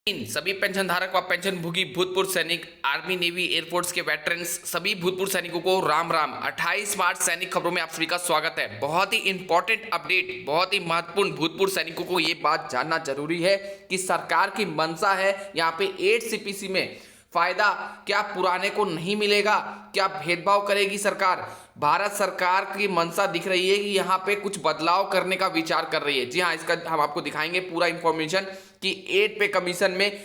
सभी पेंशन धारक व पेंशन भोगी भूतपूर्व सैनिक, आर्मी, नेवी, एयरफोर्स के वेटरन्स, सभी भूतपूर्व सैनिकों को राम राम। 28 मार्च सैनिक खबरों में आप सभी का स्वागत है। बहुत ही इंपॉर्टेंट अपडेट, बहुत ही महत्वपूर्ण। भूतपूर्व सैनिकों को ये बात जानना जरूरी है कि सरकार की मंशा है यहाँ पे 8 सीपीसी में फायदा क्या पुराने को नहीं मिलेगा, क्या भेदभाव करेगी सरकार। भारत सरकार की मंशा दिख रही है कि यहाँ पे कुछ बदलाव करने का विचार कर रही है। जी हाँ, इसका हम आपको दिखाएंगे पूरा इंफॉर्मेशन कि 8 पे कमीशन में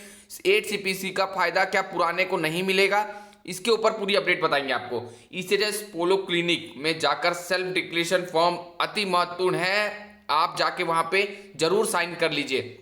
8 सीपीसी का फायदा क्या पुराने को नहीं मिलेगा। इसके ऊपर पूरी अपडेट बताएंगे आपको। ईसीएचएस पोलो क्लिनिक में जाकर सेल्फ डिक्लेरेशन फॉर्म अति महत्वपूर्ण है, आप जाके वहां पे जरूर साइन कर लीजिए।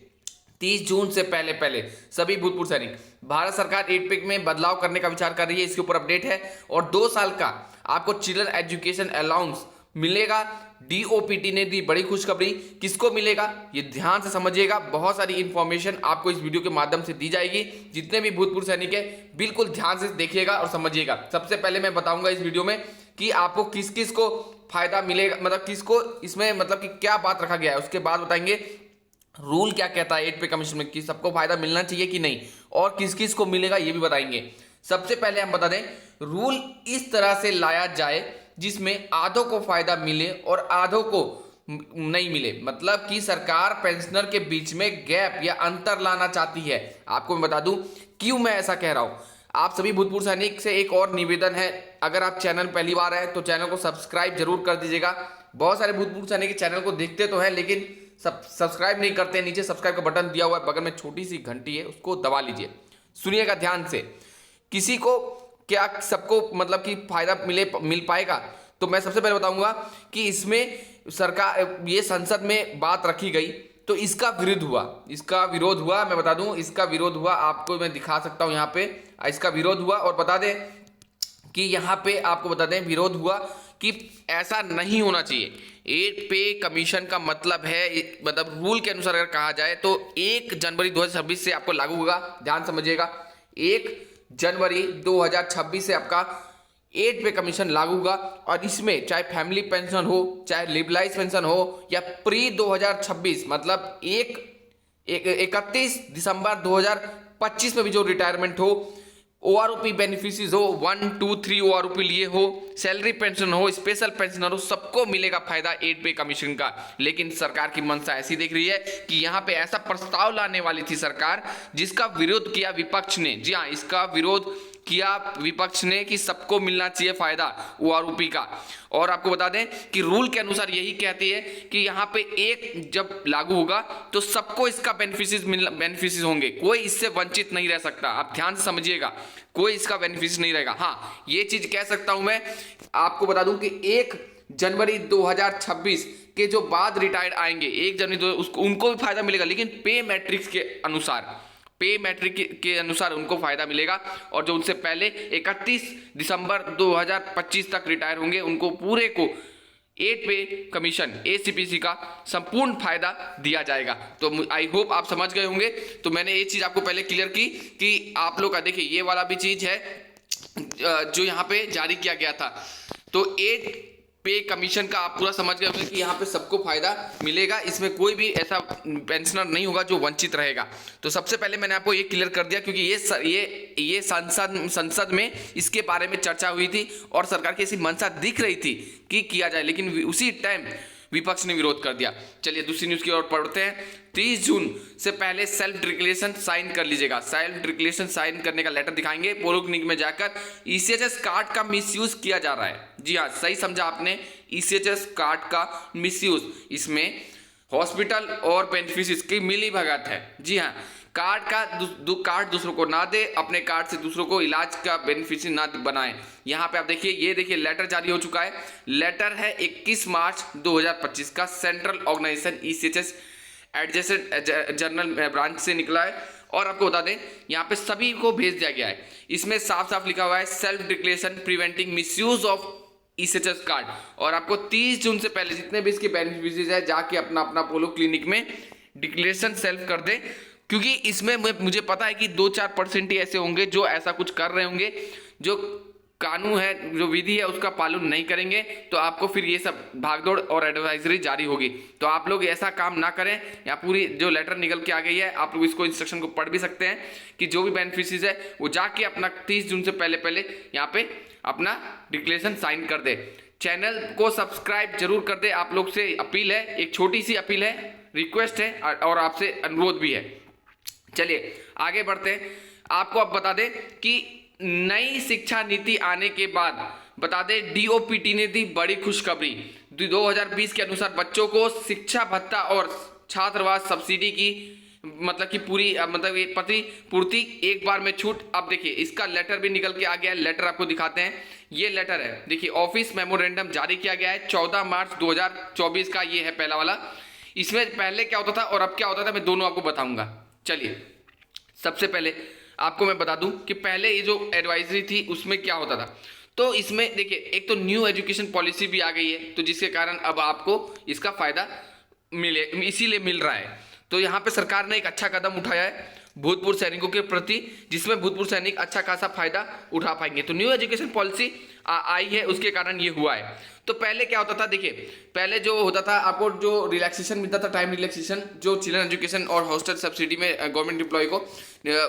30 जून से पहले सभी भूतपूर्व सैनिक, भारत सरकार 8 पैक में बदलाव करने का विचार कर रही है, इसके ऊपर अपडेट है। और 2 साल का आपको चिल्ड्रन एजुकेशन अलाउंस मिलेगा। डीओपीटी ने दी बड़ी खुशखबरी, किसको मिलेगा ये ध्यान से समझिएगा। बहुत सारी इंफॉर्मेशन आपको इस वीडियो के माध्यम से दी जाएगी। जितने भी भूतपूर्व सैनिक है बिल्कुल ध्यान से देखिएगा और समझिएगा। सबसे पहले मैं बताऊंगा इस वीडियो में कि आपको किस किस को फायदा मिलेगा, मतलब किसको इसमें, मतलब कि क्या बात रखा गया है। उसके बाद बताएंगे रूल क्या कहता है 8 पे कमीशन में, कि सबको फायदा मिलना चाहिए कि नहीं, और किस किस को मिलेगा ये भी बताएंगे। सबसे पहले हम बता दें, रूल इस तरह से लाया जाए जिसमें आधों को फायदा मिले और आधों को नहीं मिले। मतलब कि सरकार पेंशनर के बीच में गैप या अंतर लाना चाहती है। आपको मैं बता दूं क्यों मैं ऐसा कह रहा हूं। आप सभी भूतपूर्व सैनिक से एक और निवेदन है, अगर आप चैनल पहली बार आए तो चैनल को सब्सक्राइब जरूर कर दीजिएगा। बहुत सारे भूतपूर्व सैनिक चैनल को देखते तो हैं लेकिन सब्सक्राइब नहीं करते। नीचे सब्सक्राइब का बटन दिया हुआ है, बगल में छोटी सी घंटी है, उसको दबा लीजिए। सुनिएगा ध्यान से, किसी को क्या सबको मतलब कि फायदा मिल पाएगा। तो मैं सबसे पहले बताऊंगा कि इसमें सरकार ये संसद में बात रखी गई तो इसका विरोध हुआ। मैं बता दूं इसका विरोध हुआ, आपको मैं दिखा सकता हूं यहाँ पे। इसका विरोध हुआ और बता दें कि यहाँ पे आपको बता दें विरोध हुआ कि ऐसा नहीं होना चाहिए। 8 पे कमीशन का मतलब है, मतलब रूल के अनुसार अगर कहा जाए तो 1 जनवरी 2026 से आपको लागू होगा। ध्यान समझिएगा, 1 जनवरी 2026 से आपका 8 पे कमीशन लागू होगा। और इसमें चाहे फैमिली पेंशन हो, चाहे लिबलाइज पेंशन हो, या प्री 2026 मतलब 31 दिसंबर 2025 में भी जो रिटायरमेंट हो, ओआरओपी बेनिफिशियरीज हो, 1, 2, 3 ओआरओपी लिए हो, सैलरी पेंशन हो, स्पेशल पेंशनर हो, सबको मिलेगा फायदा 8 पे कमीशन का। लेकिन सरकार की मंशा ऐसी दिख रही है कि यहाँ पे ऐसा प्रस्ताव लाने वाली थी सरकार जिसका विरोध किया विपक्ष ने। जी हाँ, इसका विरोध किया विपक्ष ने कि सबको मिलना चाहिए फायदा ओआरओपी का। और आपको बता दें कि रूल के अनुसार यही कहती है कि यहाँ पे 1 जब लागू होगा तो सबको इसका बेनिफिशियरीज होंगे, कोई इससे वंचित नहीं रह सकता। आप ध्यान से समझिएगा, कोई इसका बेनिफिशियरी नहीं रहेगा। हाँ, ये चीज कह सकता हूं मैं, आपको बता दूं कि 1 जनवरी 2026 के जो बाद रिटायर्ड आएंगे 1 जनवरी उसको उनको भी फायदा मिलेगा, लेकिन पे मैट्रिक्स के अनुसार, पे मैट्रिक के अनुसार उनको फायदा मिलेगा। और जो उनसे पहले 31 दिसंबर 2025 तक रिटायर होंगे उनको पूरे को 8 पे कमीशन एसीपीसी का संपूर्ण फायदा दिया जाएगा। तो आई होप आप समझ गए होंगे। तो मैंने ये चीज आपको पहले क्लियर की कि आप लोग का देखिए ये वाला भी चीज है जो यहाँ पे जारी किया गया था। तो 8 पे कमीशन का आप पूरा समझ गए होंगे कि यहाँ पे सबको फायदा मिलेगा, इसमें कोई भी ऐसा पेंशनर नहीं होगा जो वंचित रहेगा। तो सबसे पहले मैंने आपको ये क्लियर कर दिया क्योंकि ये संसद में इसके बारे में चर्चा हुई थी और सरकार की ऐसी मंशा दिख रही थी कि किया जाए, लेकिन उसी टाइम विपक्ष ने विरोध कर दिया। चलिए दूसरी न्यूज की ओर पढ़ते हैं। 30 जून से पहले सेल्फ डिक्लेरेशन साइन कर लीजिएगा। सेल्फ डिक्लेरेशन साइन करने का लेटर दिखाएंगे। पोलो क्लिनिक में जाकर ईसीएचएस कार्ड का मिसयूज किया जा रहा है। जी हाँ, सही समझा आपने, ईसीएचएस कार्ड का मिसयूज। इसमें हॉस्पिटल और बेनिफिशियरीज की मिली भगत है। जी हाँ, कार्ड दूसरों को ना दे, अपने कार्ड से दूसरों को इलाज का बेनिफिशियरी ना बनाए। यहाँ पे आप देखिए, ये देखिए लेटर जारी हो चुका है। लेटर है 21 मार्च 2025 का, central organisation ECHS adjutant general branch से निकला है। और आपको बता दें यहाँ पे सभी को भेज दिया गया है। इसमें साफ साफ लिखा हुआ है self declaration preventing misuse of ECHS card. और आपको 30 जून से पहले जितने भी इसके बेनिफिशियरीज है जाके अपना अपना पोलो क्लिनिक में डिक्लेरेशन सेल्फ कर दे, क्योंकि इसमें मुझे पता है कि 2-4% ही ऐसे होंगे जो ऐसा कुछ कर रहे होंगे, जो कानून है, जो विधि है उसका पालन नहीं करेंगे तो आपको फिर ये सब भागदौड़ और एडवाइजरी जारी होगी। तो आप लोग ऐसा काम ना करें। यहाँ पूरी जो लेटर निकल के आ गई है, आप लोग इसको इंस्ट्रक्शन को पढ़ भी सकते हैं कि जो भी बेनिफिशियरीज है वो जाके अपना 30 जून से पहले यहाँ पे अपना डिक्लेरेशन साइन कर दे। चैनल को सब्सक्राइब जरूर कर दे। आप लोग से अपील है, एक छोटी सी अपील है, रिक्वेस्ट है और आपसे अनुरोध भी है। चलिए आगे बढ़ते हैं। आपको अब बता दें कि नई शिक्षा नीति आने के बाद बता दें डीओपीटी ने दी बड़ी खुशखबरी। 2020 के अनुसार बच्चों को शिक्षा भत्ता और छात्रावास सब्सिडी की मतलब कि पूरी मतलब प्रतिपूर्ति एक बार में छूट। अब देखिए इसका लेटर भी निकल के आ गया है। लेटर आपको दिखाते हैं, ये लेटर है, देखिए ऑफिस मेमोरेंडम जारी किया गया है 14 मार्च 2024 का। ये है पहला वाला। इसमें पहले क्या होता था और अब क्या होता था मैं दोनों आपको बताऊंगा। चलिए सबसे पहले आपको मैं बता दूं कि पहले ये जो एडवाइजरी थी उसमें क्या होता था। तो इसमें देखिए एक तो न्यू एजुकेशन पॉलिसी भी आ गई है, तो जिसके कारण अब आपको इसका फायदा मिले, इसीलिए मिल रहा है। तो यहाँ पे सरकार ने एक अच्छा कदम उठाया है भूतपूर्व सैनिकों के प्रति, जिसमें भूतपूर्व सैनिक अच्छा खासा फायदा उठा पाएंगे। तो न्यू एजुकेशन पॉलिसी आई है, उसके कारण ये हुआ है। तो पहले क्या होता था, देखिए पहले जो होता था आपको जो रिलैक्सेशन मिलता था, टाइम रिलैक्सेशन, जो चिल्ड्रन एजुकेशन और हॉस्टल सब्सिडी में गवर्नमेंट एम्प्लॉय को,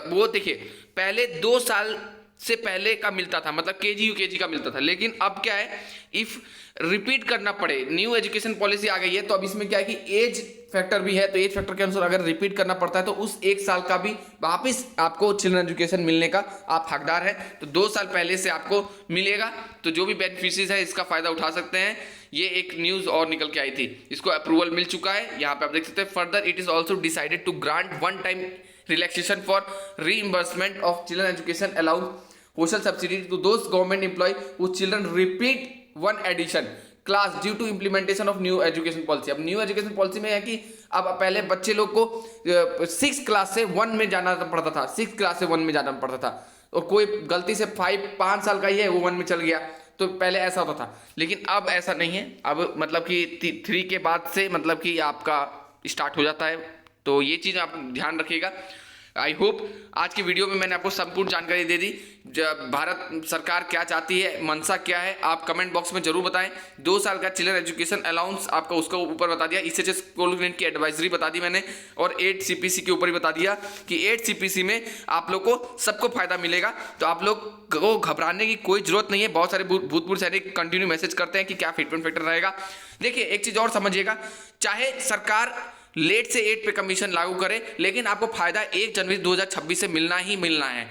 वो देखिए पहले 2 साल से पहले का मिलता था, मतलब केजी यूकेजी का मिलता था। लेकिन अब क्या है, इफ रिपीट करना पड़े, न्यू एजुकेशन पॉलिसी आ गई है, तो अब इसमें क्या है कि एज फैक्टर भी है। तो एज फैक्टर के अनुसार अगर रिपीट करना पड़ता है तो उस 1 साल का भी वापस आपको चिल्ड्रन एजुकेशन मिलने का आप हकदार है। तो 2 साल पहले से आपको मिलेगा। तो जो भी बेनिफिशियरीज है इसका फायदा उठा सकते हैं। ये एक न्यूज और निकल के आई थी, इसको अप्रूवल मिल चुका है। यहाँ पे आप देख सकते हैं, further it is also decided to grant one time relaxation for reimbursement of children education allowance hostel subsidy to those government employee whose children repeat one addition class due to implementation of new education policy। अब new education policy में है कि अब पहले बच्चे लोग को 6 class से 1 में जाना पड़ता था, 6 क्लास से 1 में जाना पड़ता था, और कोई गलती से 5 साल का ही है वो 1 में चल गया, तो पहले ऐसा होता था। लेकिन अब ऐसा नहीं है, अब मतलब कि 3 के बाद से मतलब कि आपका स्टार्ट हो जाता है। तो ये चीज़ आप ध्यान रखिएगा। आई होप आज की वीडियो में मैंने आपको संपूर्ण जानकारी दे दी। भारत सरकार क्या चाहती है, मंशा क्या है, आप कमेंट बॉक्स में जरूर बताएं। 2 साल का चिल्ड्रन एजुकेशन अलाउंस आपका उसका ऊपर बता दिया, एसएचएस कोलगेट की एडवाइजरी बता दी मैंने, और 8 सीपीसी के ऊपर ही बता दिया कि 8 सीपीसी में आप लोग को सबको फायदा मिलेगा। तो आप लोग को घबराने की कोई जरूरत नहीं है। बहुत सारे भूतपूर्व सैनिक कंटिन्यू मैसेज करते हैं कि क्या फिटमेंट फैक्टर रहेगा। देखिए एक चीज़ और समझिएगा, चाहे सरकार लेट से 8 पे कमीशन लागू करे, लेकिन आपको फायदा 1 जनवरी 2026 से मिलना ही मिलना है।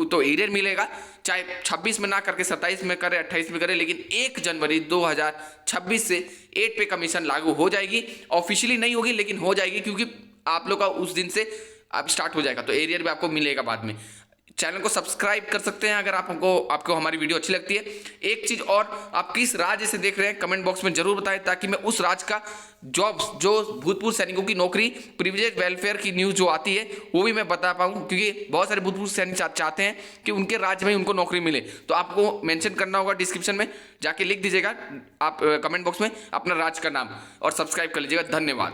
तो एरियर मिलेगा, चाहे 26 में ना करके 27 में करे, 28 में करे, लेकिन 1 जनवरी 2026 से 8 पे कमीशन लागू हो जाएगी। ऑफिशियली नहीं होगी लेकिन हो जाएगी, क्योंकि आप लोग का उस दिन से अब स्टार्ट हो जाएगा। तो एरियर भी आपको मिलेगा बाद में। चैनल को सब्सक्राइब कर सकते हैं अगर आपको हमारी वीडियो अच्छी लगती है। एक चीज़ और, आप किस राज्य से देख रहे हैं कमेंट बॉक्स में जरूर बताएं, ताकि मैं उस राज्य का जॉब्स, जो भूतपूर्व सैनिकों की नौकरी, प्रिविलेज वेलफेयर की न्यूज़ जो आती है वो भी मैं बता पाऊँ, क्योंकि बहुत सारे भूतपूर्व सैनिक चाहते हैं कि उनके राज्य में उनको नौकरी मिले। तो आपको मेंशन करना होगा, डिस्क्रिप्शन में जाके लिख दीजिएगा आप कमेंट बॉक्स में अपना राज्य का नाम, और सब्सक्राइब कर लीजिएगा। धन्यवाद।